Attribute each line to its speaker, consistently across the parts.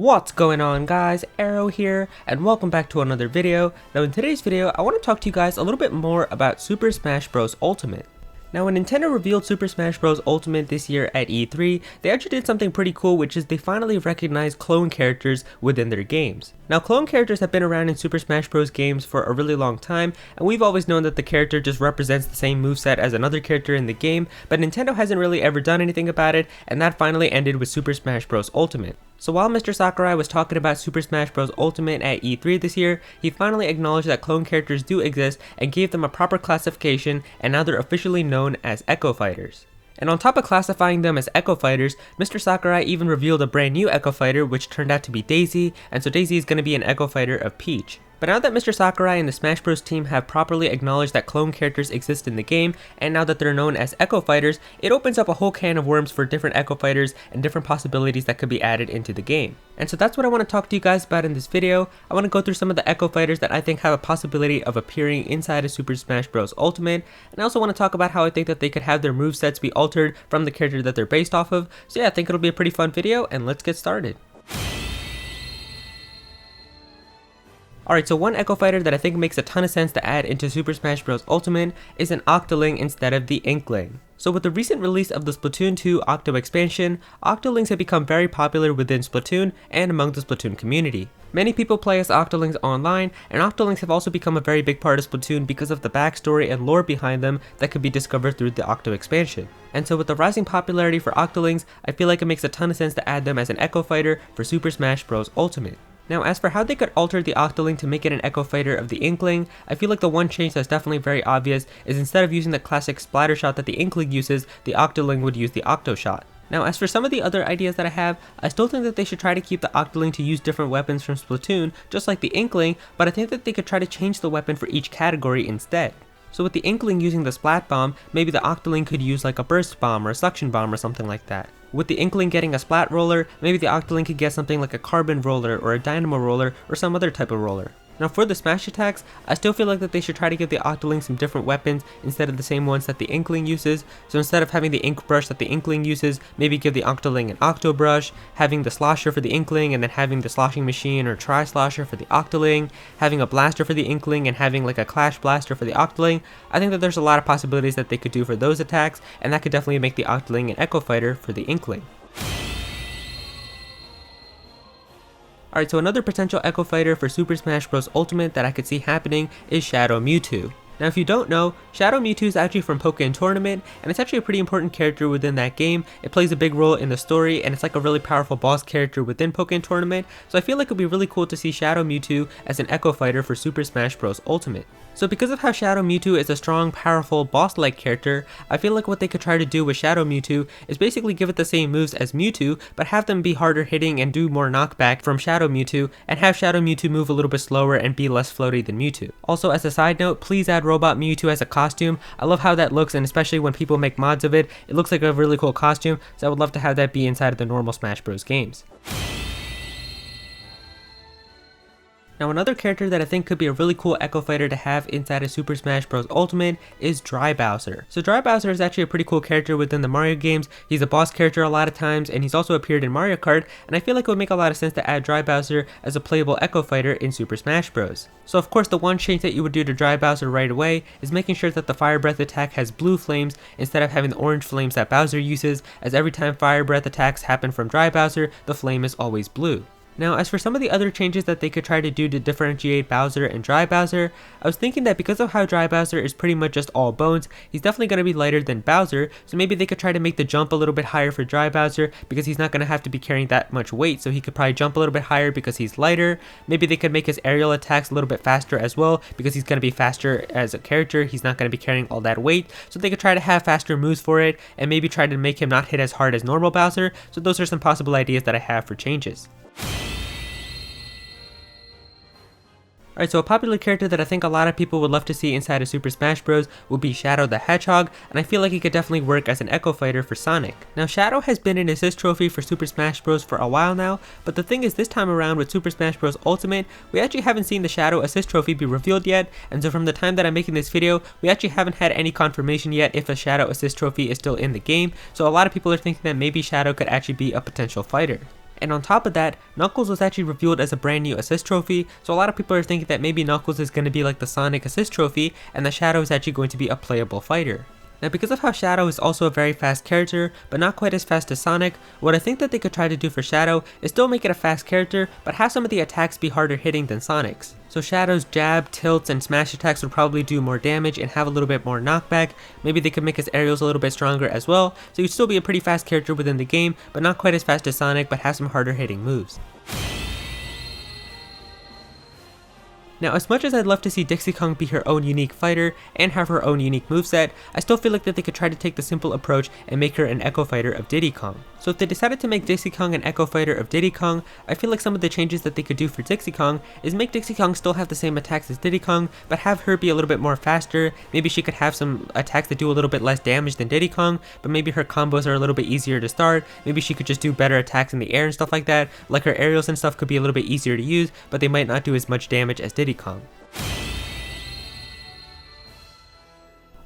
Speaker 1: What's going on, guys? Aero here, and welcome back to another video. Now in today's video, I want to talk to you guys a little bit more about Super Smash Bros. Ultimate. Now when Nintendo revealed Super Smash Bros. Ultimate this year at E3, they actually did something pretty cool, which is they finally recognized clone characters within their games. Now clone characters have been around in Super Smash Bros. Games for a really long time, and we've always known that the character just represents the same moveset as another character in the game, but Nintendo hasn't really ever done anything about it, and that finally ended with Super Smash Bros. Ultimate. So while Mr. Sakurai was talking about Super Smash Bros. Ultimate at E3 this year, he finally acknowledged that clone characters do exist and gave them a proper classification, and now they're officially known as Echo Fighters. And on top of classifying them as Echo Fighters, Mr. Sakurai even revealed a brand new Echo Fighter, which turned out to be Daisy, and so Daisy is going to be an Echo Fighter of Peach. But now that Mr. Sakurai and the Smash Bros. Team have properly acknowledged that clone characters exist in the game, and now that they're known as Echo Fighters, it opens up a whole can of worms for different Echo Fighters and different possibilities that could be added into the game. And so that's what I want to talk to you guys about in this video. I want to go through some of the Echo Fighters that I think have a possibility of appearing inside of Super Smash Bros. Ultimate, and I also want to talk about how I think that they could have their movesets be altered from the character that they're based off of. So yeah, I think it'll be a pretty fun video, and let's get started. Alright, so one Echo Fighter that I think makes a ton of sense to add into Super Smash Bros. Ultimate is an Octoling instead of the Inkling. So with the recent release of the Splatoon 2 Octo expansion, Octolings have become very popular within Splatoon and among the Splatoon community. Many people play as Octolings online, and Octolings have also become a very big part of Splatoon because of the backstory and lore behind them that could be discovered through the Octo expansion. And so with the rising popularity for Octolings, I feel like it makes a ton of sense to add them as an Echo Fighter for Super Smash Bros. Ultimate. Now as for how they could alter the Octoling to make it an Echo Fighter of the Inkling, I feel like the one change that's definitely very obvious is instead of using the classic splatter shot that the Inkling uses, the Octoling would use the Octo shot. Now as for some of the other ideas that I have, I still think that they should try to keep the Octoling to use different weapons from Splatoon, just like the Inkling, but I think that they could try to change the weapon for each category instead. So with the Inkling using the Splat Bomb, maybe the Octoling could use like a Burst Bomb or a Suction Bomb or something like that. With the Inkling getting a Splat Roller, maybe the Octoling could get something like a Carbon Roller or a Dynamo Roller or some other type of roller. Now for the smash attacks, I still feel like that they should try to give the Octoling some different weapons instead of the same ones that the Inkling uses. So instead of having the Ink Brush that the Inkling uses, maybe give the Octoling an Octo Brush, having the Slosher for the Inkling and then having the Sloshing Machine or Tri-Slosher for the Octoling, having a Blaster for the Inkling and having like a Clash Blaster for the Octoling. I think that there's a lot of possibilities that they could do for those attacks, and that could definitely make the Octoling an Echo Fighter for the Inkling. Alright, so another potential Echo Fighter for Super Smash Bros. Ultimate that I could see happening is Shadow Mewtwo. Now if you don't know, Shadow Mewtwo is actually from Pokken Tournament, and it's actually a pretty important character within that game. It plays a big role in the story, and it's like a really powerful boss character within Pokken Tournament, so I feel like it would be really cool to see Shadow Mewtwo as an Echo Fighter for Super Smash Bros. Ultimate. So because of how Shadow Mewtwo is a strong, powerful, boss-like character, I feel like what they could try to do with Shadow Mewtwo is basically give it the same moves as Mewtwo, but have them be harder hitting and do more knockback from Shadow Mewtwo, and have Shadow Mewtwo move a little bit slower and be less floaty than Mewtwo. Also, as a side note, please add Robot Mewtwo as a costume. I love how that looks, and especially when people make mods of it, it looks like a really cool costume, so I would love to have that be inside of the normal Smash Bros. Games. Now another character that I think could be a really cool Echo Fighter to have inside of Super Smash Bros. Ultimate is Dry Bowser. So Dry Bowser is actually a pretty cool character within the Mario games. He's a boss character a lot of times, and he's also appeared in Mario Kart, and I feel like it would make a lot of sense to add Dry Bowser as a playable Echo Fighter in Super Smash Bros. So of course the one change that you would do to Dry Bowser right away is making sure that the Fire Breath attack has blue flames instead of having the orange flames that Bowser uses, as every time Fire Breath attacks happen from Dry Bowser, the flame is always blue. Now as for some of the other changes that they could try to do to differentiate Bowser and Dry Bowser, I was thinking that because of how Dry Bowser is pretty much just all bones, he's definitely going to be lighter than Bowser, so maybe they could try to make the jump a little bit higher for Dry Bowser because he's not going to have to be carrying that much weight, so he could probably jump a little bit higher because he's lighter. Maybe they could make his aerial attacks a little bit faster as well because he's going to be faster as a character, he's not going to be carrying all that weight, so they could try to have faster moves for it and maybe try to make him not hit as hard as normal Bowser. So those are some possible ideas that I have for changes. Alright, so a popular character that I think a lot of people would love to see inside of Super Smash Bros. Would be Shadow the Hedgehog, and I feel like he could definitely work as an Echo Fighter for Sonic. Now Shadow has been an assist trophy for Super Smash Bros. For a while now, but the thing is this time around with Super Smash Bros. Ultimate, we actually haven't seen the Shadow assist trophy be revealed yet, and so from the time that I'm making this video, we actually haven't had any confirmation yet if a Shadow assist trophy is still in the game, so a lot of people are thinking that maybe Shadow could actually be a potential fighter. And on top of that, Knuckles was actually revealed as a brand new assist trophy, so a lot of people are thinking that maybe Knuckles is going to be like the Sonic assist trophy, and that Shadow is actually going to be a playable fighter. Now because of how Shadow is also a very fast character, but not quite as fast as Sonic, what I think that they could try to do for Shadow is still make it a fast character, but have some of the attacks be harder hitting than Sonic's. So Shadow's jab, tilts, and smash attacks would probably do more damage and have a little bit more knockback. Maybe they could make his aerials a little bit stronger as well, so he'd still be a pretty fast character within the game, but not quite as fast as Sonic, but have some harder hitting moves. Now as much as I'd love to see Dixie Kong be her own unique fighter and have her own unique moveset, I still feel like that they could try to take the simple approach and make her an Echo Fighter of Diddy Kong. So if they decided to make Dixie Kong an Echo Fighter of Diddy Kong, I feel like some of the changes that they could do for Dixie Kong is make Dixie Kong still have the same attacks as Diddy Kong, but have her be a little bit more faster. Maybe she could have some attacks that do a little bit less damage than Diddy Kong, but maybe her combos are a little bit easier to start. Maybe she could just do better attacks in the air and stuff like that. Like her aerials and stuff could be a little bit easier to use, but they might not do as much damage as Diddy Kong.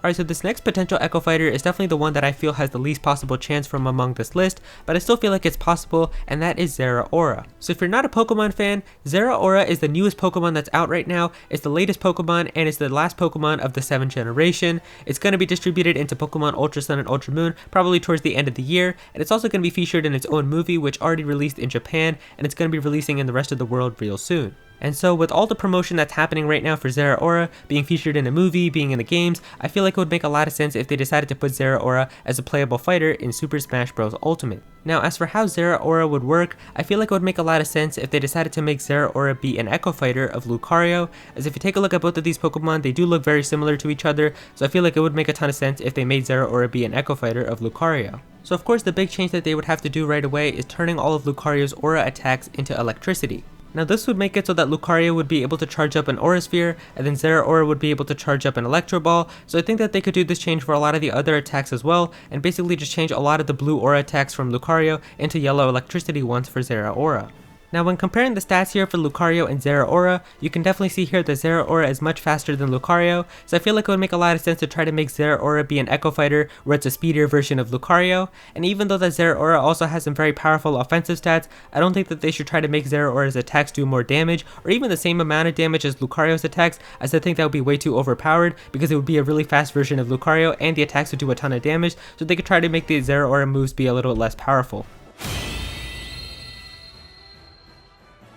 Speaker 1: Alright, so this next potential Echo Fighter is definitely the one that I feel has the least possible chance from among this list, but I still feel like it's possible, and that is Zeraora. So if you're not a Pokemon fan, Zeraora is the newest Pokemon that's out right now. It's the latest Pokemon, and it's the last Pokemon of the 7th generation. It's going to be distributed into Pokemon Ultra Sun and Ultra Moon probably towards the end of the year, and it's also going to be featured in its own movie, which already released in Japan, and it's going to be releasing in the rest of the world real soon. And so with all the promotion that's happening right now for Zeraora, being featured in a movie, being in the games, I feel like it would make a lot of sense if they decided to put Zeraora as a playable fighter in Super Smash Bros. Ultimate. Now as for how Zeraora would work, I feel like it would make a lot of sense if they decided to make Zeraora be an Echo Fighter of Lucario, as if you take a look at both of these Pokemon, they do look very similar to each other, so I feel like it would make a ton of sense if they made Zeraora be an Echo Fighter of Lucario. So of course the big change that they would have to do right away is turning all of Lucario's aura attacks into electricity. Now this would make it so that Lucario would be able to charge up an Aura Sphere, and then Zeraora would be able to charge up an Electro Ball, so I think that they could do this change for a lot of the other attacks as well, and basically just change a lot of the blue aura attacks from Lucario into yellow electricity ones for Zeraora. Now when comparing the stats here for Lucario and Zeraora, you can definitely see here that Zeraora is much faster than Lucario, so I feel like it would make a lot of sense to try to make Zeraora be an Echo Fighter where it's a speedier version of Lucario, and even though that Zeraora also has some very powerful offensive stats, I don't think that they should try to make Zeraora's attacks do more damage, or even the same amount of damage as Lucario's attacks, as I think that would be way too overpowered, because it would be a really fast version of Lucario and the attacks would do a ton of damage, so they could try to make the Zeraora moves be a little less powerful.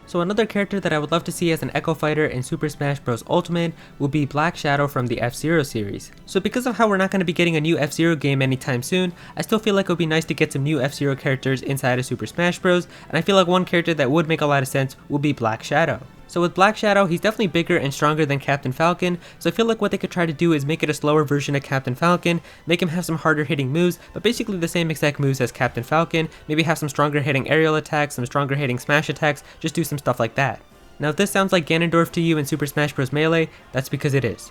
Speaker 1: So another character that I would love to see as an Echo Fighter in Super Smash Bros. Ultimate will be Black Shadow from the F-Zero series. So because of how we're not going to be getting a new F-Zero game anytime soon, I still feel like it would be nice to get some new F-Zero characters inside of Super Smash Bros. And I feel like one character that would make a lot of sense would be Black Shadow. So with Black Shadow, he's definitely bigger and stronger than Captain Falcon, so I feel like what they could try to do is make it a slower version of Captain Falcon, make him have some harder hitting moves, but basically the same exact moves as Captain Falcon, maybe have some stronger hitting aerial attacks, some stronger hitting smash attacks, just do some stuff like that. Now if this sounds like Ganondorf to you in Super Smash Bros. Melee, that's because it is.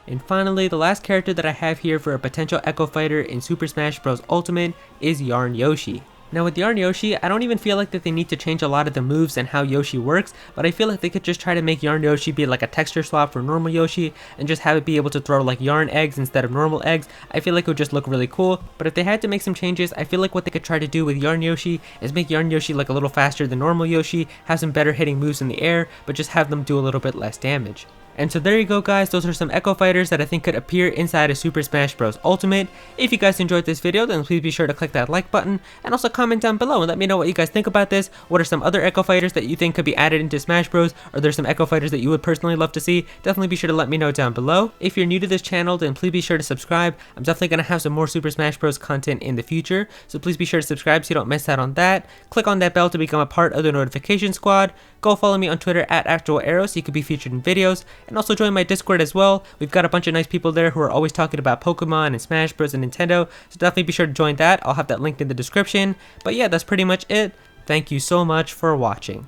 Speaker 1: And finally, the last character that I have here for a potential Echo Fighter in Super Smash Bros. Ultimate is Yarn Yoshi. Now with Yarn Yoshi, I don't even feel like that they need to change a lot of the moves and how Yoshi works, but I feel like they could just try to make Yarn Yoshi be like a texture swap for normal Yoshi, and just have it be able to throw like yarn eggs instead of normal eggs. I feel like it would just look really cool, but if they had to make some changes, I feel like what they could try to do with Yarn Yoshi is make Yarn Yoshi like a little faster than normal Yoshi, have some better hitting moves in the air, but just have them do a little bit less damage. And so there you go guys, those are some Echo Fighters that I think could appear inside of Super Smash Bros. Ultimate. If you guys enjoyed this video, then please be sure to click that like button, and also comment down below and let me know what you guys think about this. What are some other Echo Fighters that you think could be added into Smash Bros? Are there some Echo Fighters that you would personally love to see? Definitely be sure to let me know down below. If you're new to this channel, then please be sure to subscribe. I'm definitely going to have some more Super Smash Bros. Content in the future, so please be sure to subscribe so you don't miss out on that. Click on that bell to become a part of the notification squad. Go follow me on Twitter at Aero so you can be featured in videos, and also join my Discord as well. We've got a bunch of nice people there who are always talking about Pokemon and Smash Bros. And Nintendo, so definitely be sure to join that. I'll have that linked in the description. But yeah, that's pretty much it. Thank you so much for watching.